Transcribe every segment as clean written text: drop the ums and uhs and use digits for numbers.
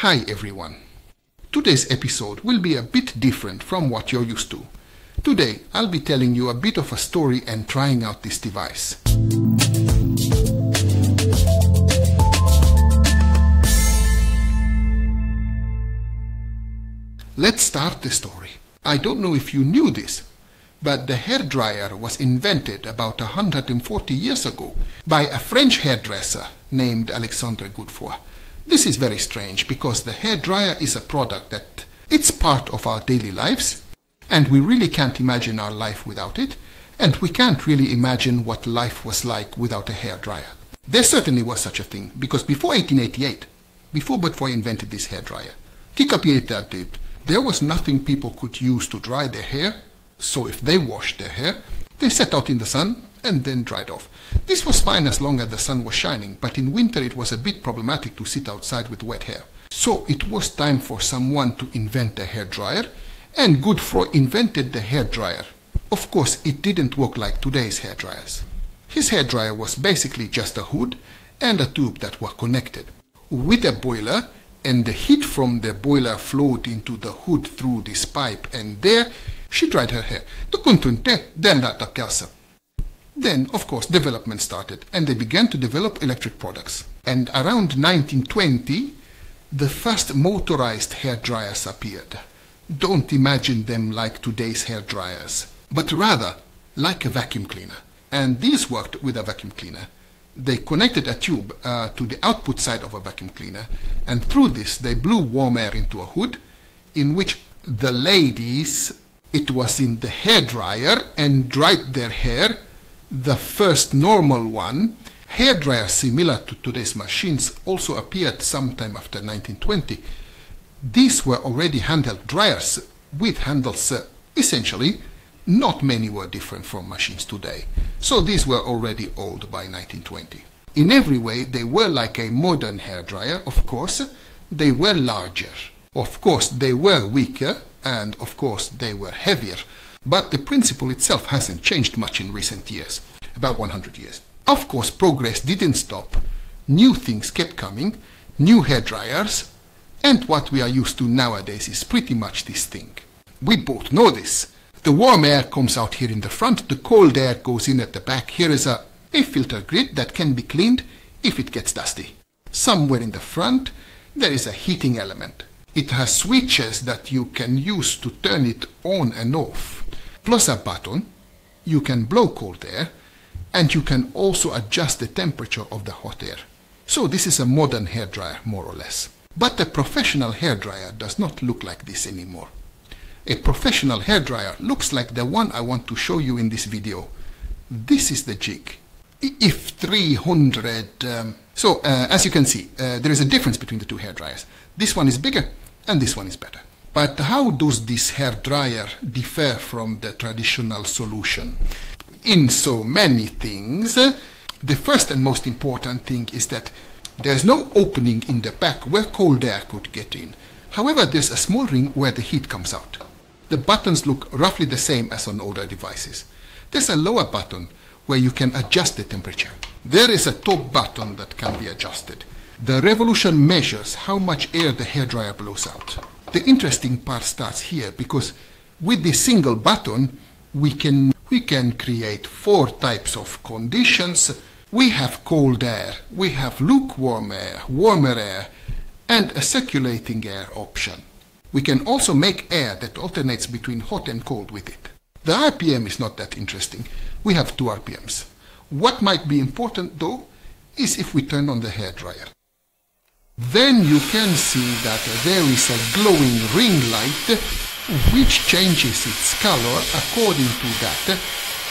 Hi everyone. Today's episode will be a bit different from what you're used to. Today I'll be telling you a bit of a story and trying out this device. Let's start the story. I don't know if you knew this, but the hairdryer was invented about 140 years ago by a French hairdresser named Alexandre Godefroy. This is very strange because the hairdryer is a product that it's part of our daily lives, and we really can't imagine our life without it, and we can't really imagine what life was like without a hairdryer. There certainly was such a thing, because before 1888, before Godefroy invented this hairdryer, there was nothing people could use to dry their hair, so if they washed their hair, they sat out in the sun and then dried off. This was fine as long as the sun was shining, but in winter it was a bit problematic to sit outside with wet hair. So it was time for someone to invent a hairdryer, and Godefroy invented the hairdryer. Of course, it didn't work like today's hairdryers. His hairdryer was basically just a hood and a tube that were connected with a boiler, and the heat from the boiler flowed into the hood through this pipe, and there she dried her hair. Then, of course, development started, and they began to develop electric products. And around 1920, the first motorized hairdryers appeared. Don't imagine them like today's hairdryers, but rather like a vacuum cleaner. And these worked with a vacuum cleaner. They connected a tube to the output side of a vacuum cleaner, and through this they blew warm air into a hood, in which the ladies, it was in the hairdryer, and dried their hair. The first normal one, hairdryers similar to today's machines, also appeared sometime after 1920. These were already handheld dryers with handles. Essentially, not many were different from machines today. So these were already old by 1920. In every way, they were like a modern hairdryer. Of course, they were larger. Of course, they were weaker, and of course, they were heavier. But the principle itself hasn't changed much in recent years, about 100 years. Of course, progress didn't stop. New things kept coming, new hairdryers, and what we are used to nowadays is pretty much this thing. We both know this. The warm air comes out here in the front, the cold air goes in at the back. Here is a filter grid that can be cleaned if it gets dusty. Somewhere in the front, there is a heating element. It has switches that you can use to turn it on and off, plus a button. You can blow cold air, and you can also adjust the temperature of the hot air. So this is a modern hairdryer, more or less. But a professional hairdryer does not look like this anymore. A professional hairdryer looks like the one I want to show you in this video. This is the JIGOO H300. As you can see, there is a difference between the two hairdryers. This one is bigger and this one is better. But how does this hairdryer differ from the traditional solution? In so many things. The first and most important thing is that there's no opening in the back where cold air could get in. However, there's a small ring where the heat comes out. The buttons look roughly the same as on older devices. There's a lower button where you can adjust the temperature. There is a top button that can be adjusted. The revolution measures how much air the hairdryer blows out. The interesting part starts here, because with this single button we can create 4 types of conditions. We have cold air, we have lukewarm air, warmer air, and a circulating air option. We can also make air that alternates between hot and cold with it. The RPM is not that interesting. We have 2 RPMs. What might be important though is if we turn on the hairdryer. Then you can see that there is a glowing ring light which changes its color according to that,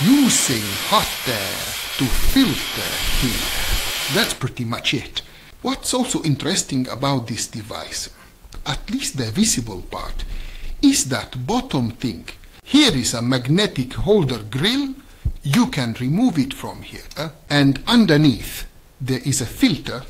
using hot air to filter heat. That's pretty much it. What's also interesting about this device, at least the visible part, is that bottom thing. Here is a magnetic holder grill. You can remove it from here, and underneath there is a filter.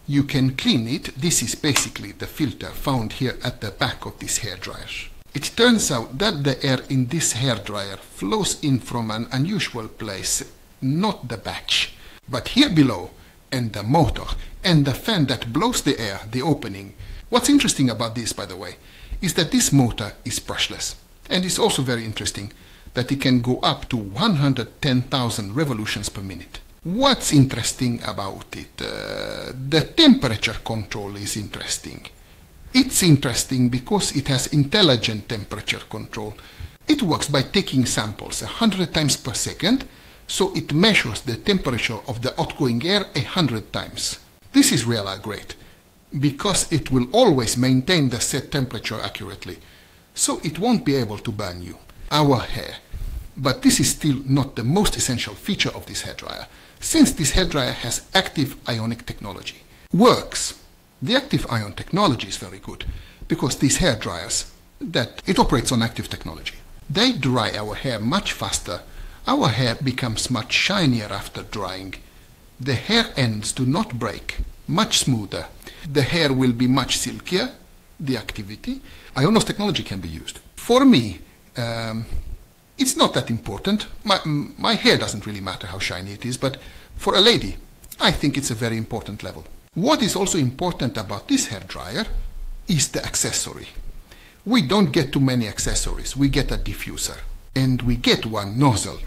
You can clean it. This is basically the filter found here at the back of this hairdryer. It turns out that the air in this hairdryer flows in from an unusual place, not the batch, but here below, and the motor, and the fan that blows the air, the opening, What's interesting about this, by the way, is that this motor is brushless. And it's also very interesting that it can go up to 110,000 revolutions per minute. What's interesting about it? The temperature control is interesting. It's interesting because it has intelligent temperature control. It works by taking samples 100 times per second, so it measures the temperature of the outgoing air 100 times. This is really great, because it will always maintain the set temperature accurately, so it won't be able to burn you, our hair. But this is still not the most essential feature of this hairdryer, since this hairdryer has active ionic technology. Works. The active ion technology is very good, because these hairdryers, that it operates on active technology. They dry our hair much faster. Our hair becomes much shinier after drying. The hair ends do not break, much smoother. The hair will be much silkier, the activity. Ionos technology can be used. For me, it's not that important. My hair doesn't really matter how shiny it is, but for a lady, I think it's a very important level. What is also important about this hairdryer is the accessory. We don't get too many accessories. We get a diffuser and we get one nozzle.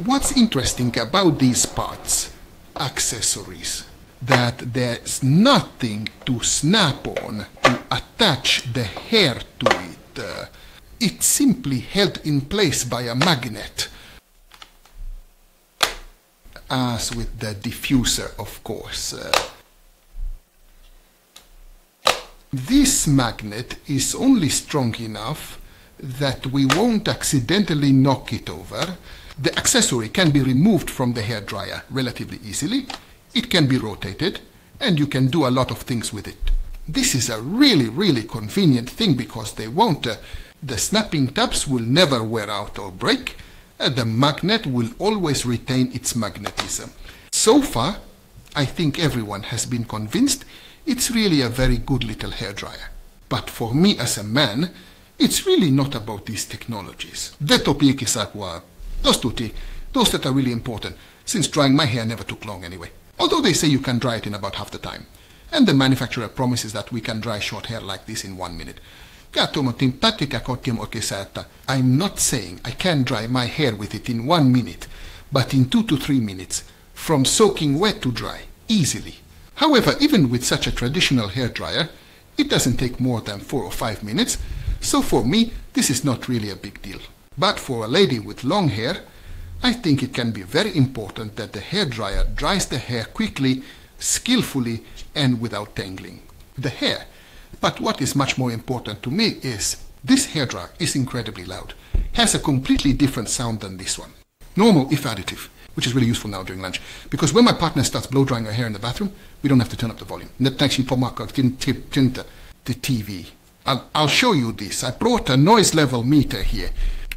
What's interesting about these parts, accessories, that there's nothing to snap on to attach the hair to it. It's simply held in place by a magnet. As with the diffuser, of course. This magnet is only strong enough that we won't accidentally knock it over. The accessory can be removed from the hairdryer relatively easily. It can be rotated, and you can do a lot of things with it. This is a really convenient thing because they won't. The snapping tabs will never wear out or break. The magnet will always retain its magnetism. So far, I think everyone has been convinced it's really a very good little hairdryer. But for me as a man, it's really not about these technologies. Those that are really important, since drying my hair never took long anyway. Although they say you can dry it in about half the time. And the manufacturer promises that we can dry short hair like this in 1 minute. I'm not saying I can dry my hair with it in 1 minute, but in 2 to 3 minutes, from soaking wet to dry, easily. However, even with such a traditional hairdryer, it doesn't take more than 4 or 5 minutes, so for me, this is not really a big deal. But for a lady with long hair, I think it can be very important that the hairdryer dries the hair quickly, skillfully, and without tangling the hair. But what is much more important to me is this hairdryer is incredibly loud, has a completely different sound than this one. Normal if additive, which is really useful now during lunch, because when my partner starts blow drying her hair in the bathroom, we don't have to turn up the volume. The TV. I'll show you this. I brought a noise level meter here.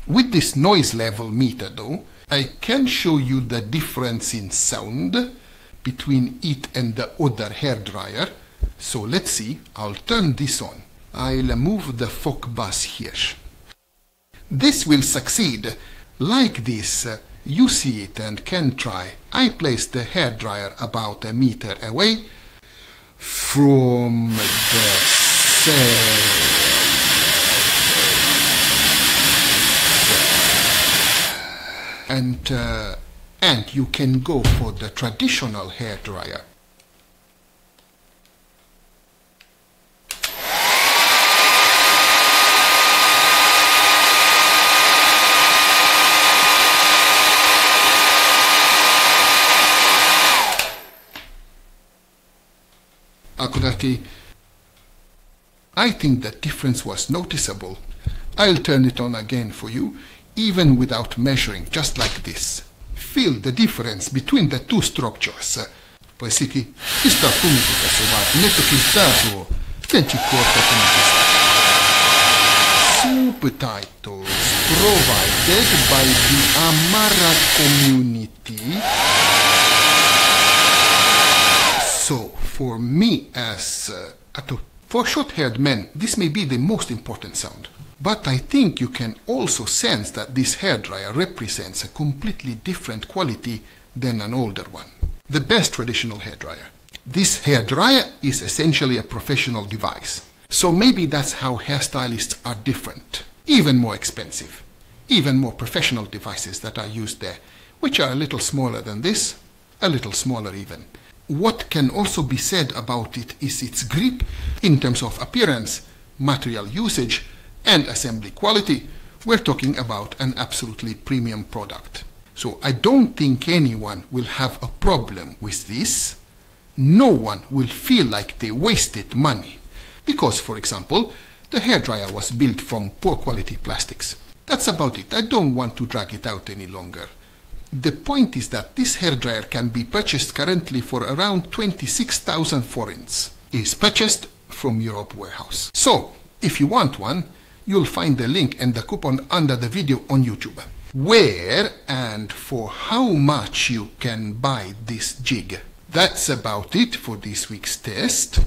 With this noise level meter though, I can show you the difference in sound between it and the other hairdryer. So let's see, I'll turn this on. I'll move the fog bus here. This will succeed. Like this, you see it and can try. I placed the hairdryer about 1 meter away from the cell. And you can go for the traditional hairdryer. I think that difference was noticeable. I'll turn it on again for you, even without measuring, just like this. Feel the difference between the two structures. Poi sì che questa tunica sovra, netto cristallo, che ci corta come subtitles provided by the Amara community. So, for me as for short-haired men, this may be the most important sound. But I think you can also sense that this hairdryer represents a completely different quality than an older one. The best traditional hairdryer. This hairdryer is essentially a professional device. So maybe that's how hairstylists are different. Even more expensive. Even more professional devices that are used there, which are a little smaller than this, a little smaller even. What can also be said about it is its grip in terms of appearance, material usage, and assembly quality. We're talking about an absolutely premium product. So I don't think anyone will have a problem with this. No one will feel like they wasted money. Because, for example, the hairdryer was built from poor quality plastics. That's about it. I don't want to drag it out any longer. The point is that this hairdryer can be purchased currently for around 26,000 forints. It is purchased from Europe warehouse. So, if you want one, you'll find the link and the coupon under the video on YouTube. Where and for how much you can buy this jig. That's about it for this week's test.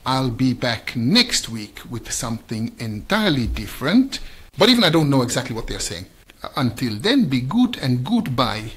I'll be back next week with something entirely different, but even I don't know exactly what they're saying. Until then, be good and goodbye.